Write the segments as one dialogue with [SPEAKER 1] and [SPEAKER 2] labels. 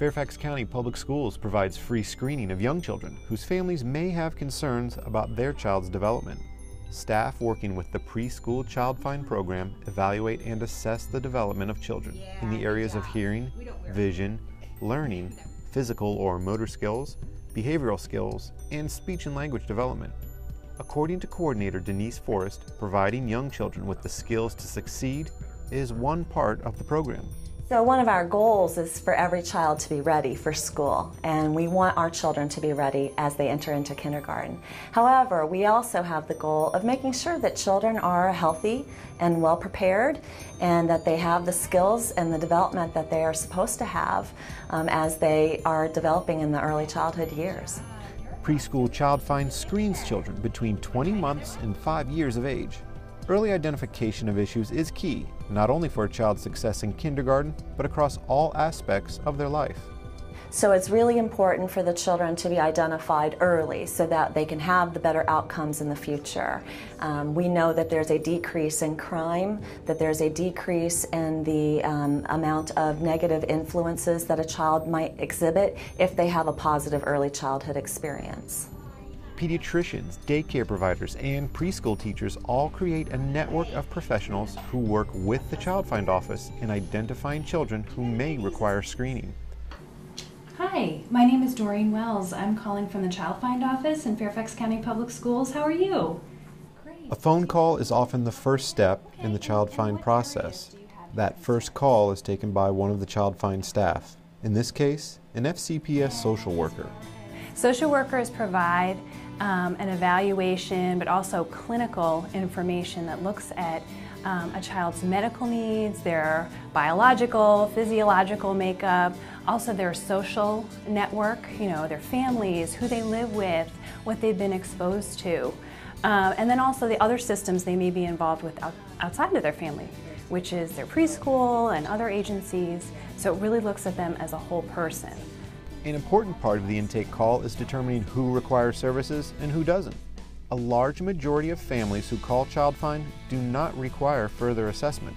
[SPEAKER 1] Fairfax County Public Schools provides free screening of young children whose families may have concerns about their child's development. Staff working with the Preschool Child Find program evaluate and assess the development of children in the areas of hearing, vision, learning, physical or motor skills, behavioral skills, and speech and language development. According to Coordinator Denise Forrest, providing young children with the skills to succeed is one part of the program.
[SPEAKER 2] So one of our goals is for every child to be ready for school, and we want our children to be ready as they enter into kindergarten. However, we also have the goal of making sure that children are healthy and well prepared, and that they have the skills and the development that they are supposed to have as they are developing in the early childhood years.
[SPEAKER 1] Preschool Child Find screens children between 20 months and 5 years of age. Early identification of issues is key, not only for a child's success in kindergarten, but across all aspects of their life.
[SPEAKER 2] So it's really important for the children to be identified early so that they can have the better outcomes in the future. We know that there's a decrease in crime, that there's a decrease in the amount of negative influences that a child might exhibit if they have a positive early childhood experience.
[SPEAKER 1] Pediatricians, daycare providers, and preschool teachers all create a network of professionals who work with the Child Find office in identifying children who may require screening.
[SPEAKER 3] Hi, my name is Doreen Wells. I'm calling from the Child Find office in Fairfax County Public Schools. How are you? Great.
[SPEAKER 1] A phone call is often the first step in the Child Find process. That first call is taken by one of the Child Find staff. In this case, an FCPS social worker.
[SPEAKER 3] Social workers provide an evaluation, but also clinical information that looks at a child's medical needs, their biological, physiological makeup, also their social network, their families, who they live with, what they've been exposed to, and then also the other systems they may be involved with outside of their family, which is their preschool and other agencies. So it really looks at them as a whole person.
[SPEAKER 1] An important part of the intake call is determining who requires services and who doesn't. A large majority of families who call Child Find do not require further assessment.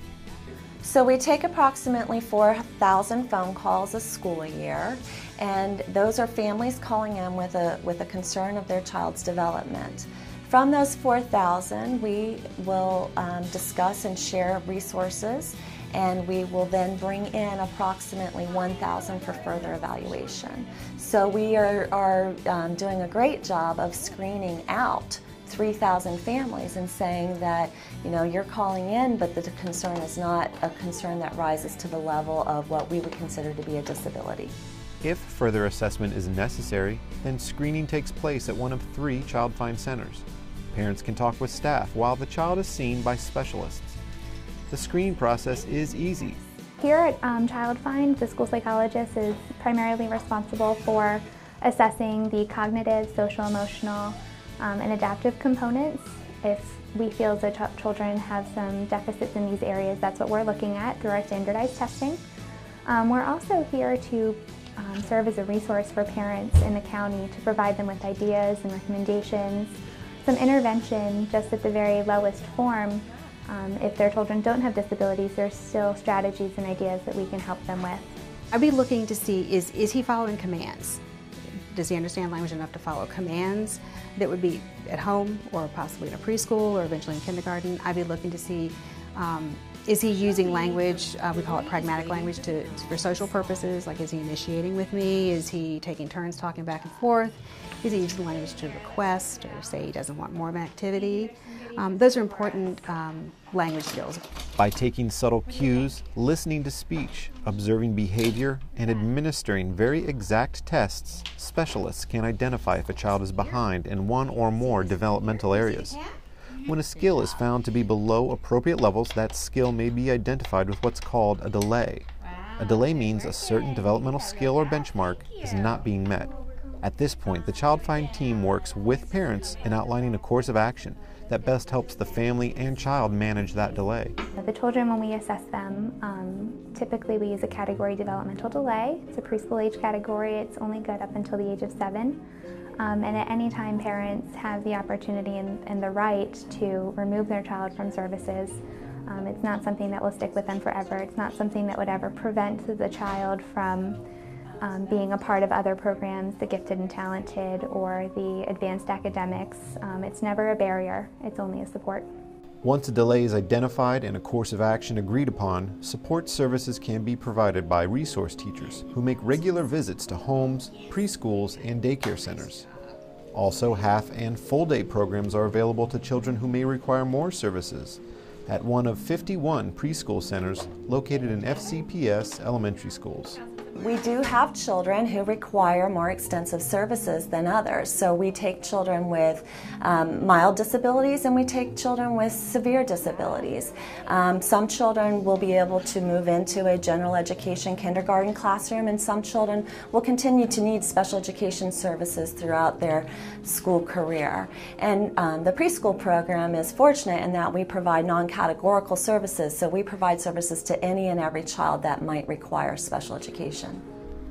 [SPEAKER 2] So we take approximately 4,000 phone calls a school year, and those are families calling in with a concern of their child's development. From those 4,000, we will discuss and share resources, and we will then bring in approximately 1,000 for further evaluation. So we are doing a great job of screening out 3,000 families and saying that, you're calling in, but the concern is not a concern that rises to the level of what we would consider to be a disability.
[SPEAKER 1] If further assessment is necessary, then screening takes place at one of 3 Child Find centers. Parents can talk with staff while the child is seen by specialists. The screening process is easy.
[SPEAKER 4] Here at Child Find, the school psychologist is primarily responsible for assessing the cognitive, social, emotional, and adaptive components. If we feel the children have some deficits in these areas, that's what we're looking at through our standardized testing. We're also here to serve as a resource for parents in the county to provide them with ideas and recommendations, some intervention just at the very lowest form. If their children don't have disabilities, there's still strategies and ideas that we can help them with.
[SPEAKER 5] I'd be looking to see, is he following commands? Does he understand language enough to follow commands that would be at home or possibly in a preschool or eventually in kindergarten? I'd be looking to see, is he using language, we call it pragmatic language, for social purposes, like is he initiating with me? Is he taking turns talking back and forth? Is he using language to request or say he doesn't want more of an activity? Those are important language skills.
[SPEAKER 1] By taking subtle cues, listening to speech, observing behavior, and administering very exact tests, specialists can identify if a child is behind in one or more developmental areas. When a skill is found to be below appropriate levels, that skill may be identified with what's called a delay. A delay means a certain developmental skill or benchmark is not being met. At this point, the Child Find team works with parents in outlining a course of action that best helps the family and child manage that delay.
[SPEAKER 4] The children, when we assess them, typically we use a category developmental delay. It's a preschool age category. It's only good up until the age of 7. And at any time, parents have the opportunity and the right to remove their child from services. It's not something that will stick with them forever. It's not something that would ever prevent the child from being a part of other programs, the gifted and talented or the advanced academics. It's never a barrier, it's only a support.
[SPEAKER 1] Once a delay is identified and a course of action agreed upon, support services can be provided by resource teachers who make regular visits to homes, preschools, and daycare centers. Also, half and full day programs are available to children who may require more services at one of 51 preschool centers located in FCPS elementary schools.
[SPEAKER 2] We do have children who require more extensive services than others. So we take children with mild disabilities and we take children with severe disabilities. Some children will be able to move into a general education kindergarten classroom, and some children will continue to need special education services throughout their school career. And the preschool program is fortunate in that we provide non-categorical services, so we provide services to any and every child that might require special education.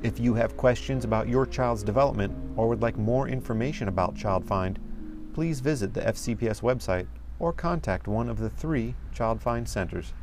[SPEAKER 1] If you have questions about your child's development or would like more information about Child Find, please visit the FCPS website or contact one of the 3 Child Find centers.